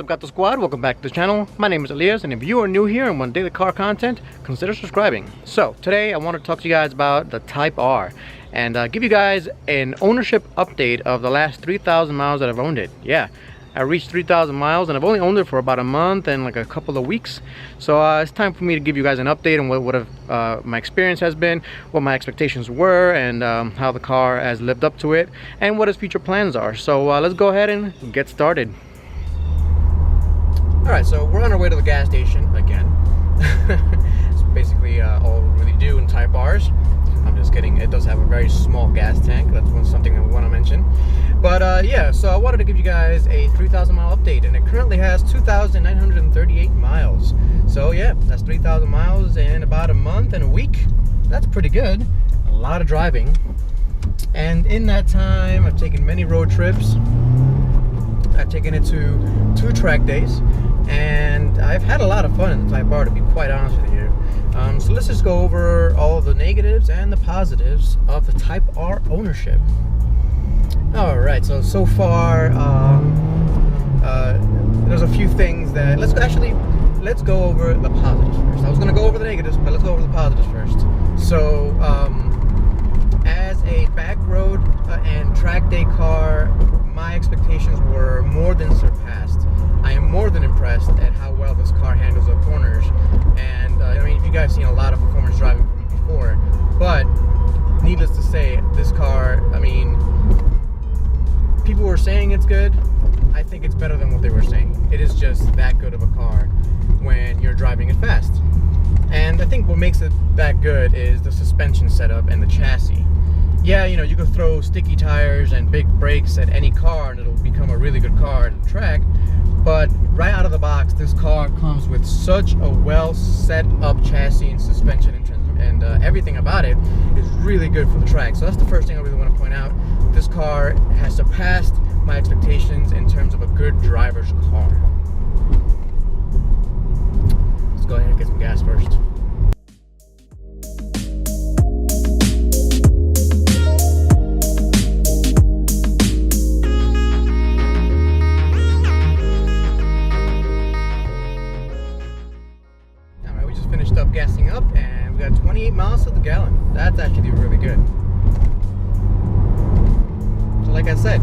up, Gato Squad? Welcome back to the channel. My name is Elias, and if you are new here and want daily car content, consider subscribing. So today I want to talk to you guys about the Type R and give you guys an ownership update of the last 3,000 miles that I've owned it. Yeah, I reached 3,000 miles and I've only owned it for about a month and like a couple of weeks. So it's time for me to give you guys an update on what my experience has been, what my expectations were, and how the car has lived up to it, and what its future plans are. So let's go ahead and get started. Alright, so we're on our way to the gas station again. It's basically all we really do in Type Rs. I'm just kidding, it does have a very small gas tank. That's something I want to mention. But yeah, so I wanted to give you guys a 3,000 mile update, and it currently has 2,938 miles. So yeah, that's 3,000 miles in about a month and a week. That's pretty good. A lot of driving. And in that time, I've taken many road trips. I've taken it to 2 track days, and I've had a lot of fun in the Type R, to be quite honest with you. So let's just go over all of the negatives and the positives of the Type R ownership. Alright, so far, there's a few things that, let's go over the positives first. I was going to go over the negatives, but let's go over the positives first. So, as a back road and track day car, my expectations were more than surpassed. I am more than impressed at how well this car handles up corners. And I mean, if you guys seen a lot of performance driving from me before, but needless to say, this car, I mean, people were saying it's good. I think it's better than what they were saying. It is just that good of a car when you're driving it fast. And I think what makes it that good is the suspension setup and the chassis. Yeah, you know, you could throw sticky tires and big brakes at any car and it'll become a really good car at the track. But right out of the box, this car comes with such a well set up chassis and suspension and everything about it is really good for the track. So that's the first thing I really want to point out. This car has surpassed my expectations in terms of a good driver's car. Let's go ahead and get some gas first. Gassing up, and we got 28 miles to the gallon. That's actually really good. So like I said,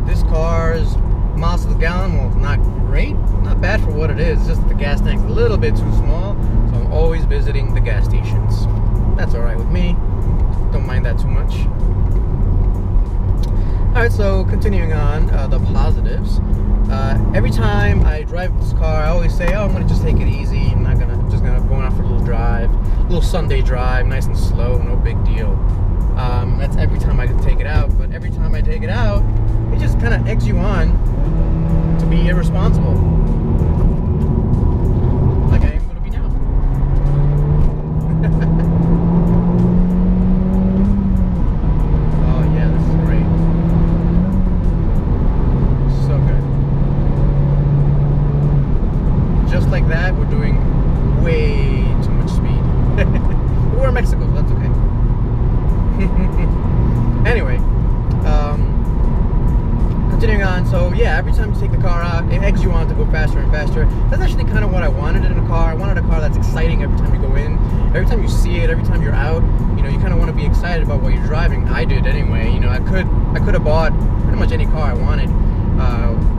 this car's miles to the gallon, well, not great, not bad for what it is. It's just that the gas tank's a little bit too small, so I'm always visiting the gas stations. That's alright with me. Don't mind that too much. Alright, so continuing on, the positives. Every time I drive this car, I always say, oh, I'm gonna just take it easy. I'm just gonna go out for a little drive, a little Sunday drive, nice and slow, no big deal. That's every time I take it out, but every time I take it out, it just kind of eggs you on to be irresponsible. Like I am gonna be now. Oh yeah, this is great. So good. Just like that, we're doing way too much speed. But we're in Mexico, so that's okay. Anyway, continuing on, so yeah, every time you take the car out, it eggs you on to go faster and faster. That's actually kind of what I wanted in a car. I wanted a car that's exciting every time you go in, every time you see it, every time you're out. You know, you kind of want to be excited about what you're driving. I did anyway. You know, I could have bought pretty much any car I wanted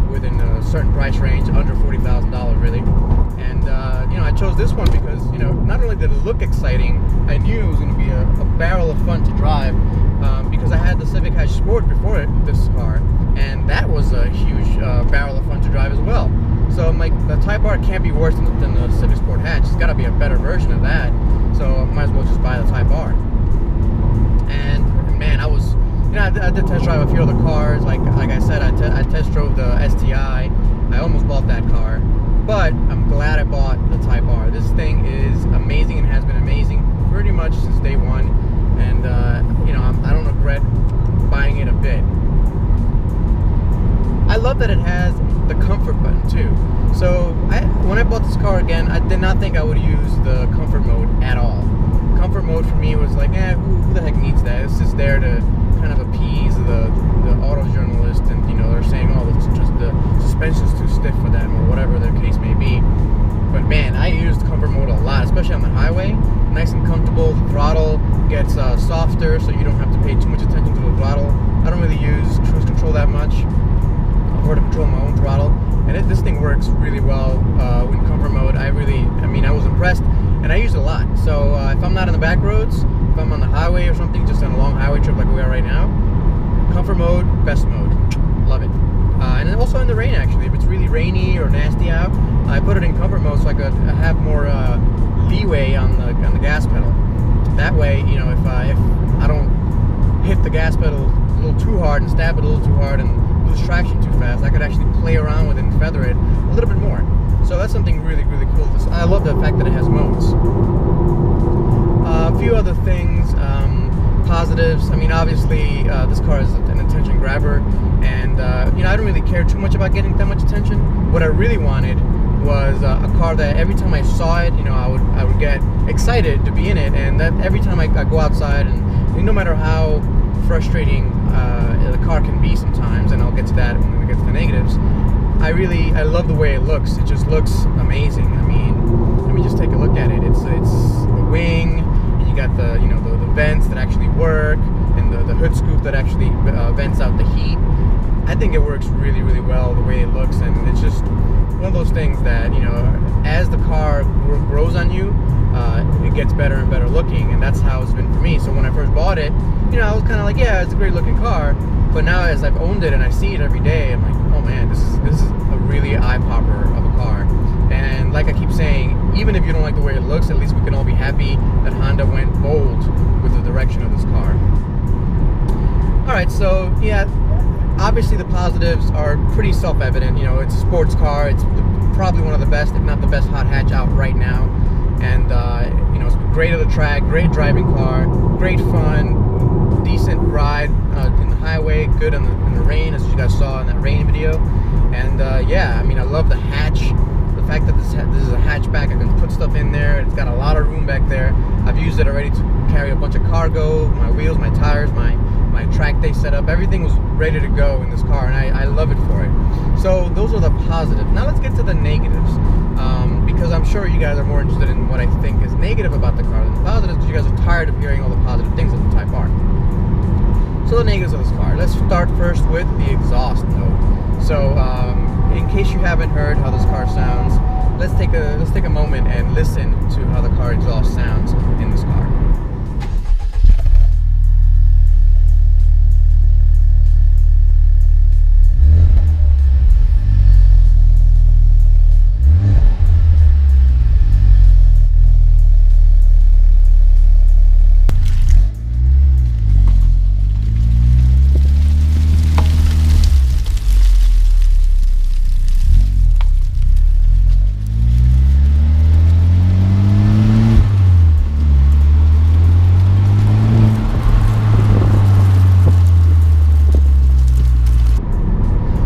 within a certain price range, under $40,000 really. And you know, I chose this one because, you know, not only did it look exciting, I knew it was going to be a barrel of fun to drive, because I had the Civic Type Sport before this car, and that was a huge barrel of fun to drive as well. So I'm like, the Type R can't be worse than the Civic Sport hatch. It's got to be a better version of that. So I might as well just buy the Type R. And man, I did test drive a few other cars. Like I said, I test drove the STI. I almost bought that car, but I'm glad I bought the Type R. This thing is amazing and has been amazing pretty much since day one. And you know, I don't regret buying it a bit. I love that it has the comfort button too. So when I bought this car again, I did not think I would use the comfort mode at all. Comfort mode for me was like, who the heck needs that? It's just there to kind of appease the auto journalist, and you know, they're saying, oh, the suspension's too stiff for that, or that much, or to control my own throttle. And this thing works really well in comfort mode. I was impressed, and I use it a lot. So if I'm not on the back roads, if I'm on the highway or something, just on a long highway trip like we are right now, comfort mode, best mode, love it. And then also in the rain, actually, if it's really rainy or nasty out, I put it in comfort mode so I could have more leeway on the gas pedal. That way, you know, if I don't hit the gas pedal a little too hard and stab it a little too hard and lose traction too fast, I could actually play around with it and feather it a little bit more. So that's something really, really cool. I love the fact that it has modes. A few other things, positives. I mean, obviously, this car is an attention grabber, and you know, I don't really care too much about getting that much attention. What I really wanted was a car that every time I saw it, you know, I would get excited to be in it, and that every time I go outside, and no matter how frustrating the car can be sometimes, and I'll get to that when we get to the negatives, I love the way it looks. It just looks amazing. I mean, let me just take a look at it. It's the wing, and you got the vents that actually work, and the hood scoop that actually vents out the heat. I think it works really, really well the way it looks, and it's just one of those things that, you know, as the car grows on you, it gets better and better looking, and that's how it's been for me. So when I first bought it, you know, I was kind of like, yeah, it's a great looking car, but now as I've owned it and I see it every day, I'm like, oh man, this is a really eye popper of a car. And like I keep saying, even if you don't like the way it looks, at least we can all be happy that Honda went bold with the direction of this car. Alright, so yeah, obviously the positives are pretty self-evident. You know, it's a sports car. It's probably one of the best, if not the best, hot hatch out right now. And you know, it's great at the track, great driving car, great fun, decent ride in the highway, good in the rain, as you guys saw in that rain video. And yeah, I mean, I love the hatch. The fact that this is a hatchback, I can put stuff in there. It's got a lot of room back there. I've used it already to carry a bunch of cargo, my wheels, my tires, my track day setup. Everything was ready to go in this car, and I love it for it. So those are the positives. Now let's get to the negatives, because I'm sure you guys are more interested in what I think is negative about the car than the positives, because you guys are tired of hearing all the positive things of the Type R. So the negatives of this car. Let's start first with the exhaust though. So in case you haven't heard how this car sounds, let's take a moment and listen to how the car exhaust sounds in this car.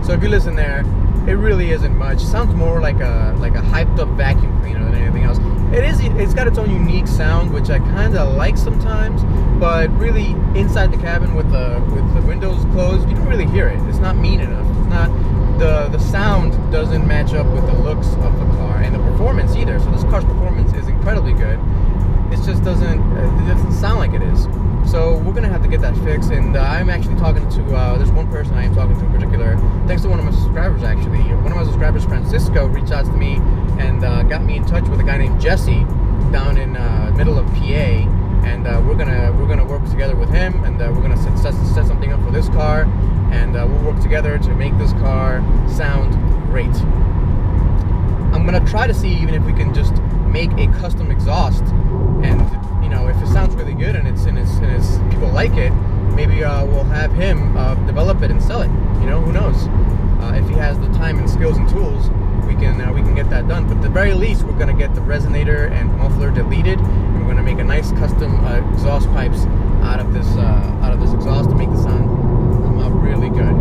So if you listen there, it really isn't much. It sounds more like a hyped up vacuum cleaner than anything else. It's got its own unique sound, which I kind of like sometimes, but really inside the cabin with the windows closed, you don't really hear it. It's not mean enough. It's not the sound doesn't match up with the looks of the car and the performance either. So this car's performance is incredibly good. It just doesn't sound like it is. So we're gonna have to get that fixed, and I'm actually talking to there's one person I am talking to in particular, thanks to one of my subscribers actually. One of my subscribers, Francisco, reached out to me and got me in touch with a guy named Jesse down in middle of PA, and we're gonna work together with him, and we're gonna set something up for this car, and we'll work together to make this car sound great. I'm gonna try to see even if we can just make a custom exhaust, and you know, if it sounds really good and it's people like it, maybe we'll have him develop it and sell it. You know, who knows? If he has the time and skills and tools, we can get that done. But at the very least, we're gonna get the resonator and muffler deleted, and we're gonna make a nice custom exhaust pipes out of this exhaust to make the sound come out really good.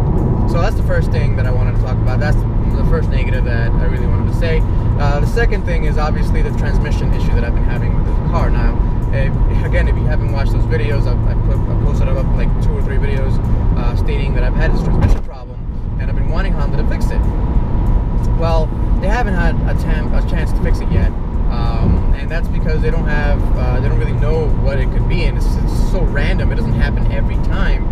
So that's the first thing that I wanted to talk about. That's the first negative that I really wanted to say. The second thing is obviously the transmission issue that I've been having with this car. Now, again, if you haven't watched those videos, I've posted up like 2 or 3 videos stating that I've had this transmission problem, and I've been wanting Honda to fix it. Well, they haven't had a chance to fix it yet, and that's because they don't really know what it could be, and it's so random. It doesn't happen every time.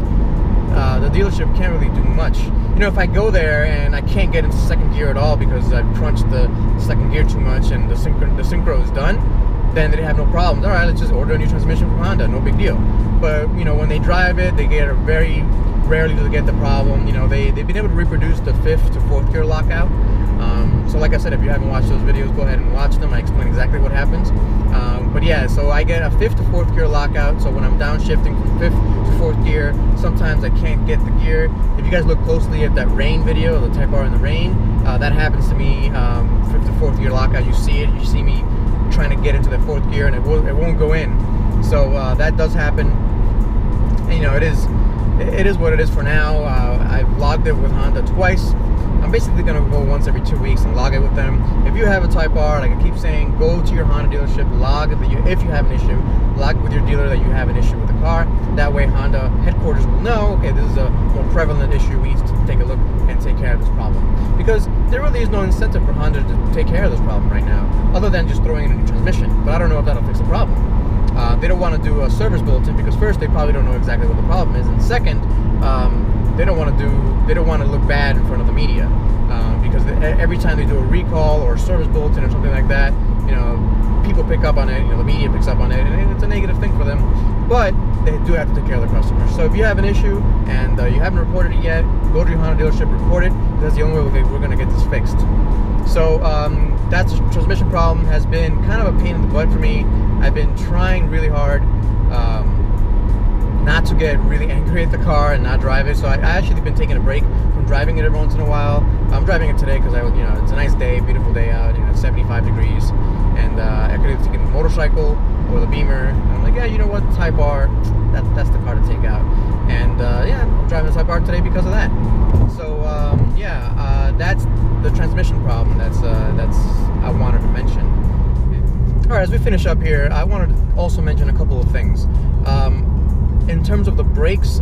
the dealership can't really do much. You know, if I go there and I can't get into second gear at all because I've crunched the second gear too much and the synchro is done, then they have no problems. All right, let's just order a new transmission from Honda, no big deal. But you know, when they drive it, they get a very rarely do they get the problem. You know, they've been able to reproduce the 5th to 4th gear lockout. So like I said, if you haven't watched those videos, go ahead and watch them. I explain exactly what happens. But yeah, so I get a 5th to 4th gear lockout. So when I'm downshifting from 5th to 4th gear, sometimes I can't get the gear. If you guys look closely at that rain video, the Type R in the rain, that happens to me. 5th to 4th gear lockout, you see it. You see me trying to get into the 4th gear and it won't go in. So that does happen. And, you know, it is what it is for now. I've logged it with Honda twice. I'm basically going to go once every 2 weeks and log it with them. If you have a Type R, like I keep saying, go to your Honda dealership, log it if you have an issue, log with your dealer that you have an issue with the car. That way Honda headquarters will know, okay, this is a more prevalent issue, we need to take a look and take care of this problem. Because there really is no incentive for Honda to take care of this problem right now, other than just throwing in a new transmission. But I don't know if that'll fix the problem. They don't want to do a service bulletin because first, they probably don't know exactly what the problem is, and second, they don't want to look bad in front of the media, because every time they do a recall or a service bulletin or something like that, you know, people pick up on it, you know, the media picks up on it, and it's a negative thing for them. But they do have to take care of their customers. So if you have an issue and you haven't reported it yet, go to your Honda dealership, report it. That's the only way we're going to get this fixed. So that's a transmission problem. Has been kind of a pain in the butt for me. I've been trying really hard not to get really angry at the car and not drive it. So I actually been taking a break from driving it every once in a while. I'm driving it today because you know, it's a nice day, beautiful day out. You know, it's 75 degrees, and I could have taken the motorcycle or the Beamer. And I'm like, yeah, you know what, Type R, that's the car to take out. And yeah, I'm driving the Type R today because of that. So yeah, that's the transmission problem. That's I wanted to mention. All right, as we finish up here, I wanted to also mention a couple of things. In terms of the brakes,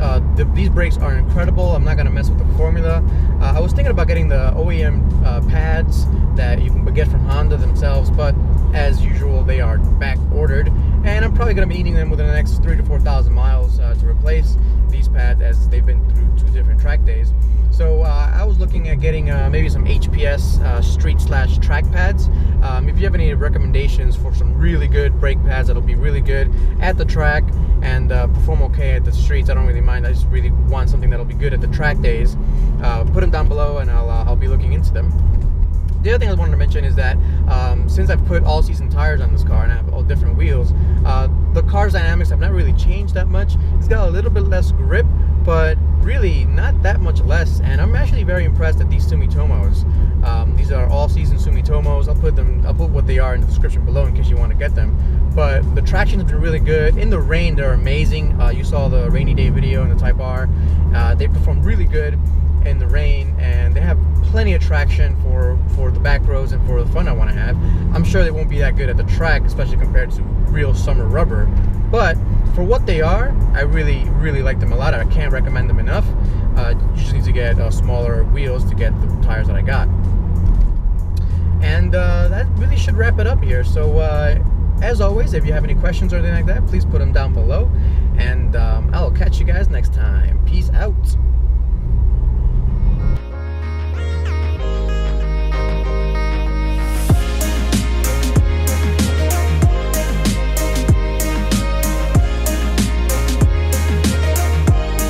these brakes are incredible. I'm not going to mess with the formula. I was thinking about getting the OEM pads that you can get from Honda themselves, but as usual, they are back ordered, and I'm probably going to be needing them within the next 3,000 to 4,000 miles to replace these pads, as they've been through 2 different track days. So I was looking at getting maybe some HPS street/track pads. If you have any recommendations for some really good brake pads that'll be really good at the track and perform okay at the streets, I don't really mind. I just really want something that'll be good at the track days. Put them down below, and I'll be looking into them. The other thing I wanted to mention is that since I've put all-season tires on this car and I have all different wheels, the car's dynamics have not really changed that much. It's got a little bit less grip, but really not that much less. And I'm actually very impressed at these Sumitomos. These are all-season Sumitomos. I'll put what they are in the description below in case you want to get them. But the traction has been really good. In the rain, they're amazing. You saw the rainy day video in the Type R. They perform really good in the rain, and they have plenty of traction for the back roads and for the fun I want to have. I'm sure they won't be that good at the track, especially compared to real summer rubber, but for what they are, I really like them a lot. I can't recommend them enough. You just need to get smaller wheels to get the tires that I got. And that really should wrap it up here. So as always, if you have any questions or anything like that, please put them down below, and I'll catch you guys next time. Peace out.